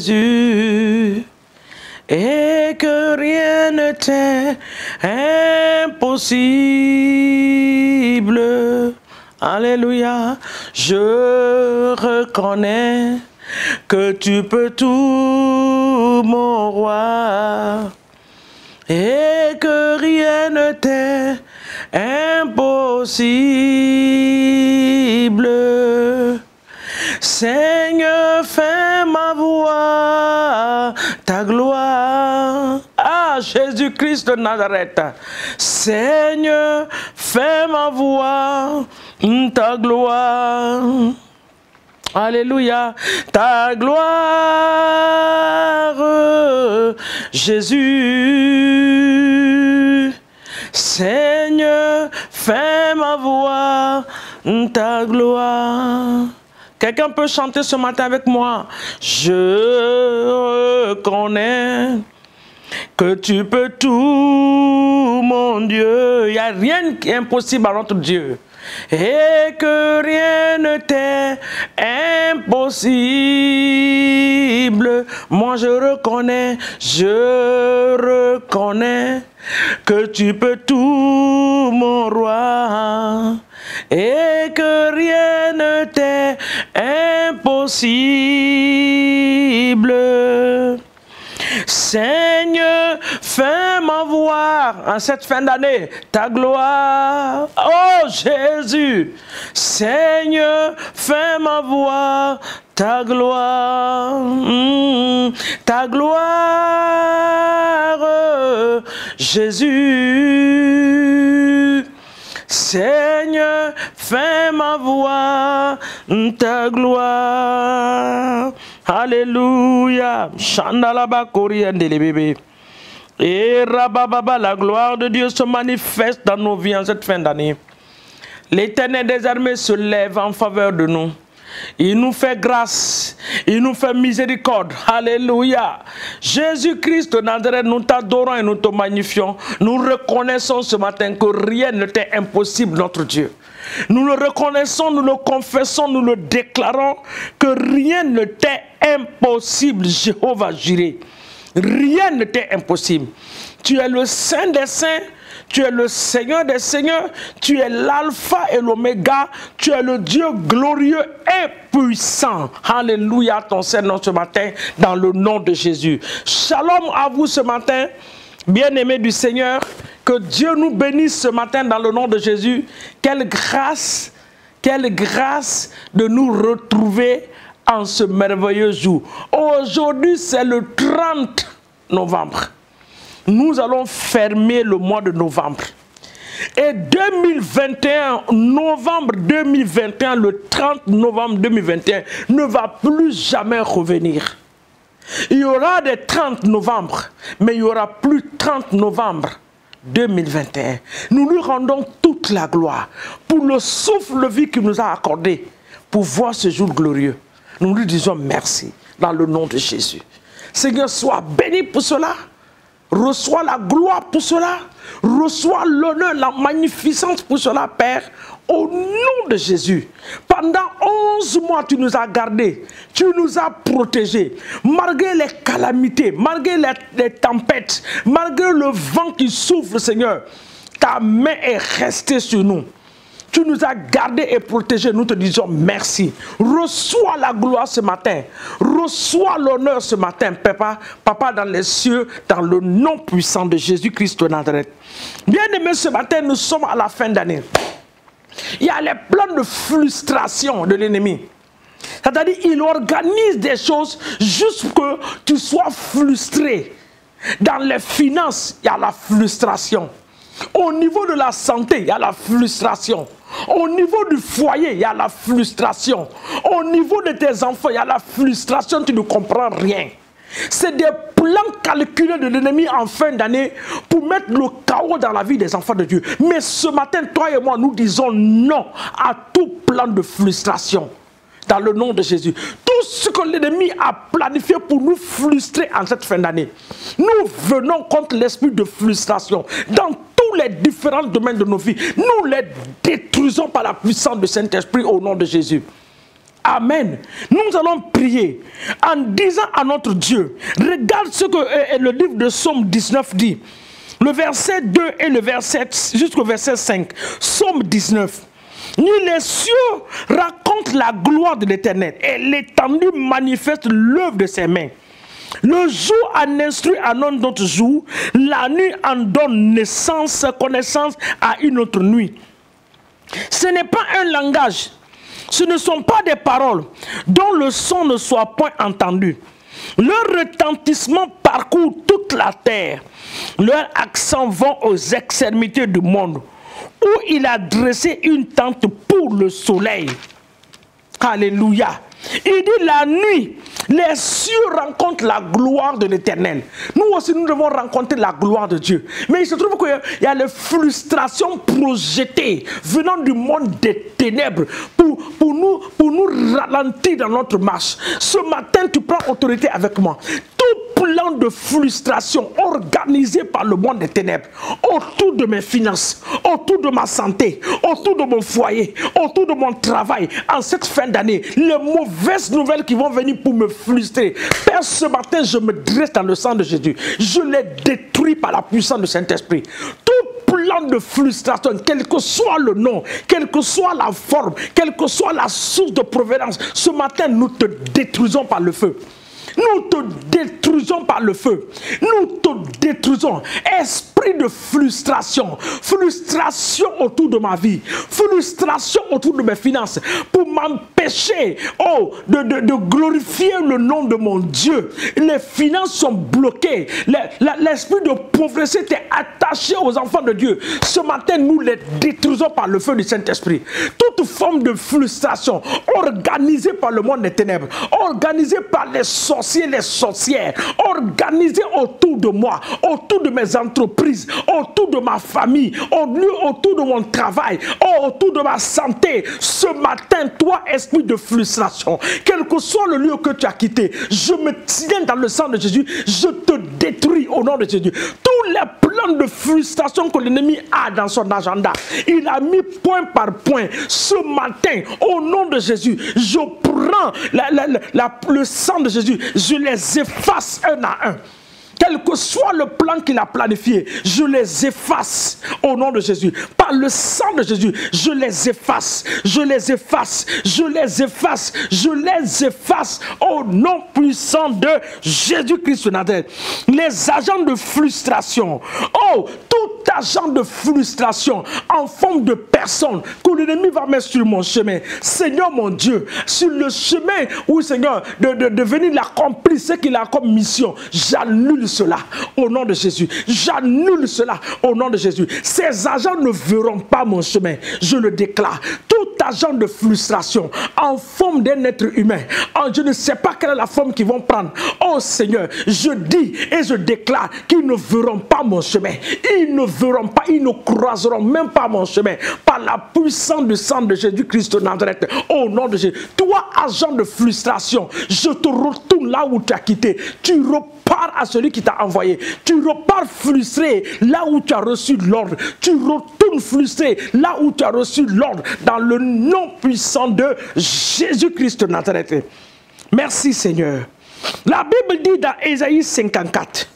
Jésus, et que rien ne t'est impossible. Alléluia, je reconnais que tu peux tout, mon roi, et que rien ne t'est impossible. Seigneur, fais ma voix ta gloire. Ah, Jésus-Christ de Nazareth. Seigneur, fais ma voix ta gloire. Alléluia, ta gloire, Jésus. Seigneur, fais ma voix ta gloire. Quelqu'un peut chanter ce matin avec moi? Je reconnais que tu peux tout, mon Dieu. Il n'y a rien qui est impossible à notre Dieu. Et que rien ne t'est impossible. Moi je reconnais que tu peux tout, mon roi, et que rien ne t'est impossible. Seigneur, fais-moi voir en cette fin d'année ta gloire. Oh Jésus, Seigneur, fais-moi voir ta gloire. Ta gloire, Jésus. Seigneur, fais-moi voir ta gloire. Alléluia. Chandalaba Koriandele bébé. Et Rabababa, la gloire de Dieu se manifeste dans nos vies en cette fin d'année. L'Éternel des armées se lève en faveur de nous. Il nous fait grâce, il nous fait miséricorde. Alléluia. Jésus-Christ de Nazareth, nous t'adorons et nous te magnifions. Nous reconnaissons ce matin que rien ne t'est impossible, notre Dieu. Nous le reconnaissons, nous le confessons, nous le déclarons que rien ne t'est impossible, Jéhovah Jireh. Rien ne t'est impossible. Tu es le Saint des Saints. Tu es le Seigneur des Seigneurs, tu es l'alpha et l'oméga, tu es le Dieu glorieux et puissant. Alléluia, ton Seigneur ce matin, dans le nom de Jésus. Shalom à vous ce matin, bien-aimés du Seigneur, que Dieu nous bénisse ce matin dans le nom de Jésus. Quelle grâce de nous retrouver en ce merveilleux jour. Aujourd'hui, c'est le 30 novembre. Nous allons fermer le mois de novembre. Et 2021, novembre 2021, le 30 novembre 2021, ne va plus jamais revenir. Il y aura des 30 novembre, mais il n'y aura plus 30 novembre 2021. Nous lui rendons toute la gloire pour le souffle de vie qu'il nous a accordé pour voir ce jour glorieux. Nous lui disons merci dans le nom de Jésus. Seigneur, sois béni pour cela. Reçois la gloire pour cela. Reçois l'honneur, la magnificence pour cela, Père. Au nom de Jésus. Pendant 11 mois, tu nous as gardés. Tu nous as protégés. Malgré les calamités, malgré les tempêtes, malgré le vent qui souffle, Seigneur, ta main est restée sur nous. Tu nous as gardés et protégés. Nous te disons merci. Reçois la gloire ce matin. Reçois l'honneur ce matin, Papa dans les cieux, dans le nom puissant de Jésus-Christ de Nazareth. Bien-aimés, ce matin, nous sommes à la fin d'année. Il y a les plans de frustration de l'ennemi. C'est-à-dire, il organise des choses juste pour que tu sois frustré. Dans les finances, il y a la frustration. Au niveau de la santé, il y a la frustration. Au niveau du foyer, il y a la frustration. Au niveau de tes enfants, il y a la frustration, tu ne comprends rien. C'est des plans calculés de l'ennemi en fin d'année pour mettre le chaos dans la vie des enfants de Dieu. Mais ce matin, toi et moi, nous disons non à tout plan de frustration. Dans le nom de Jésus. Tout ce que l'ennemi a planifié pour nous frustrer en cette fin d'année. Nous venons contre l'esprit de frustration. Dans tous les différents domaines de nos vies. Nous les détruisons par la puissance du Saint-Esprit au nom de Jésus. Amen. Nous allons prier en disant à notre Dieu, regarde ce que le livre de Psaume 19 dit. Le verset 2 et le verset jusqu'au verset 5. Psaume 19. Les cieux racontent la gloire de l'Éternel et l'étendue manifeste l'œuvre de ses mains. Le jour en instruit un autre jour, la nuit en donne naissance, connaissance à une autre nuit. Ce n'est pas un langage, ce ne sont pas des paroles dont le son ne soit point entendu. Leur retentissement parcourt toute la terre. Leurs accents vont aux extrémités du monde, où il a dressé une tente pour le soleil. Alléluia. Il dit la nuit, les cieux rencontrent la gloire de l'Éternel. Nous aussi, nous devons rencontrer la gloire de Dieu. Mais il se trouve qu'il y a les frustrations projetées venant du monde des ténèbres pour nous ralentir dans notre marche. Ce matin, tu prends autorité avec moi. Tout plan de frustration organisé par le monde des ténèbres autour de mes finances, autour de ma santé, autour de mon foyer, autour de mon travail, en cette fin d'année, les mauvaises nouvelles qui vont venir pour me frustrer. Père, ce matin, je me dresse dans le sang de Jésus. Je les détruis par la puissance du Saint-Esprit. Tout plan de frustration, quel que soit le nom, quelle que soit la forme, quelle que soit la source de provenance, ce matin, nous te détruisons par le feu. Nous te détruisons par le feu. Nous te détruisons. Esprit de frustration. Frustration autour de ma vie. Frustration autour de mes finances. Pour m'empêcher de glorifier le nom de mon Dieu. Les finances sont bloquées. L'esprit de pauvreté est attaché aux enfants de Dieu. Ce matin, nous les détruisons par le feu du Saint-Esprit. Toute forme de frustration organisée par le monde des ténèbres. Organisée par les sorciers, les sorcières, organisées autour de moi, autour de mes entreprises, autour de ma famille, autour de mon travail, autour de ma santé. Ce matin, toi, esprit de frustration, quel que soit le lieu que tu as quitté, je me tiens dans le sang de Jésus, je te détruis au nom de Jésus. Tous les plans de frustration que l'ennemi a dans son agenda, il a mis point par point. Ce matin, au nom de Jésus, je prends le sang de Jésus, je les efface un à un. Quel que soit le plan qu'il a planifié, je les efface au nom de Jésus. Par le sang de Jésus, je les efface, je les efface, je les efface, je les efface au nom puissant de Jésus-Christ de Nazareth. Les agents de frustration, tout agent de frustration en forme de personne que l'ennemi va mettre sur mon chemin. Seigneur mon Dieu, sur le chemin où Seigneur de venir l'accomplir ce qu'il a comme mission, j'annule cela au nom de Jésus. J'annule cela au nom de Jésus. Ces agents ne verront pas mon chemin. Je le déclare. Tout agent de frustration en forme d'un être humain, je ne sais pas quelle est la forme qu'ils vont prendre. Oh Seigneur, je dis et je déclare qu'ils ne verront pas mon chemin. Ils ne verront pas, ils ne croiseront même pas mon chemin. Par la puissance du sang de Jésus-Christ de Nazareth, au nom de Jésus. Toi, agent de frustration, je te retourne là où tu as quitté. Tu repars à celui qui t'a envoyé. Tu repars frustré là où tu as reçu l'ordre. Tu retournes frustré là où tu as reçu l'ordre. Dans le nom puissant de Jésus-Christ de Nazareth. Merci Seigneur. La Bible dit dans Ésaïe 54,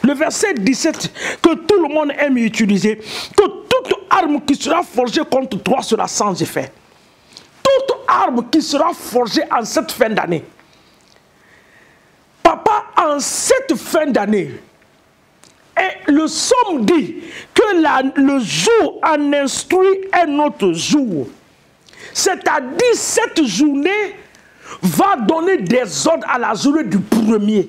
le verset 17, que tout le monde aime utiliser, que toute arme qui sera forgée contre toi sera sans effet. Toute arme qui sera forgée en cette fin d'année. Papa, en cette fin d'année, et le psaume dit que le jour en instruit un autre jour. C'est-à-dire cette journée va donner des ordres à la journée du premier.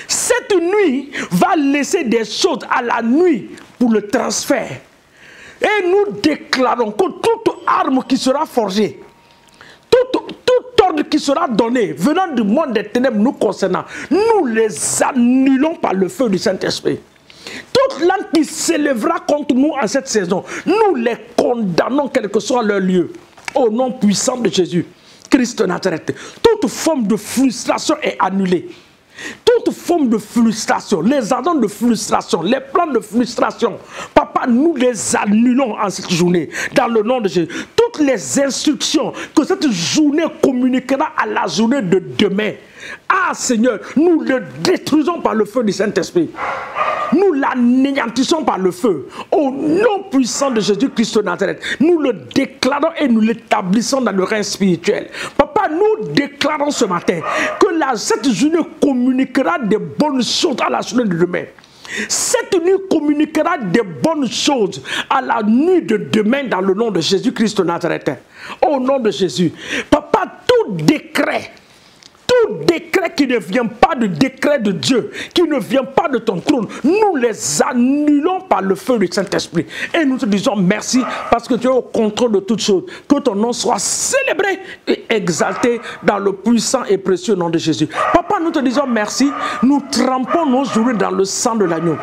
Cette nuit va laisser des choses à la nuit pour le transfert. Et nous déclarons que toute arme qui sera forgée, tout ordre qui sera donné venant du monde des ténèbres nous concernant, nous les annulons par le feu du Saint-Esprit. Toute langue qui s'élèvera contre nous en cette saison, nous les condamnons quel que soit leur lieu. Au nom puissant de Jésus, Christ de Nazareth, toute forme de frustration est annulée. Toute forme de frustration, les agents de frustration, les plans de frustration, papa, nous les annulons en cette journée, dans le nom de Jésus. Toute toutes les instructions que cette journée communiquera à la journée de demain. Ah Seigneur, nous le détruisons par le feu du Saint-Esprit. Nous l'anéantissons par le feu. Au nom puissant de Jésus-Christ de Nazareth, nous le déclarons et nous l'établissons dans le règne spirituel. Papa, nous déclarons ce matin que cette journée communiquera des bonnes choses à la journée de demain. Cette nuit communiquera des bonnes choses à la nuit de demain dans le nom de Jésus-Christ de Nazareth. Au nom de Jésus. Papa, tout décret qui ne vient pas du décret de Dieu, qui ne vient pas de ton trône, nous les annulons par le feu du Saint-Esprit. Et nous te disons merci parce que tu es au contrôle de toutes choses. Que ton nom soit célébré et exalté dans le puissant et précieux nom de Jésus. Papa, nous te disons merci. Nous trempons nos journées dans le sang de l'agneau.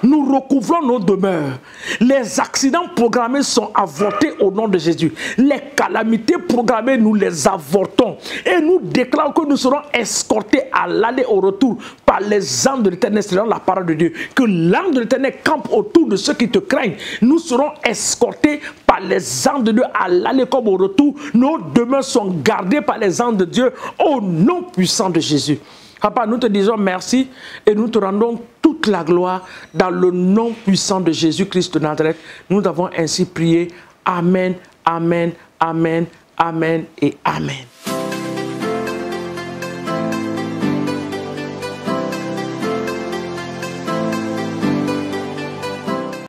Nous recouvrons nos demeures. Les accidents programmés sont avortés au nom de Jésus. Les calamités programmées, nous les avortons. Et nous déclarons que nous serons escortés à l'aller au retour par les anges de l'Éternel, selon la parole de Dieu. Que l'ange de l'Éternel campe autour de ceux qui te craignent. Nous serons escortés par les anges de Dieu à l'aller comme au retour. Nos demeures sont gardées par les anges de Dieu au nom puissant de Jésus. Papa, nous te disons merci et nous te rendons toute la gloire dans le nom puissant de Jésus-Christ de Nazareth. Nous avons ainsi prié. Amen, amen, amen, amen et amen.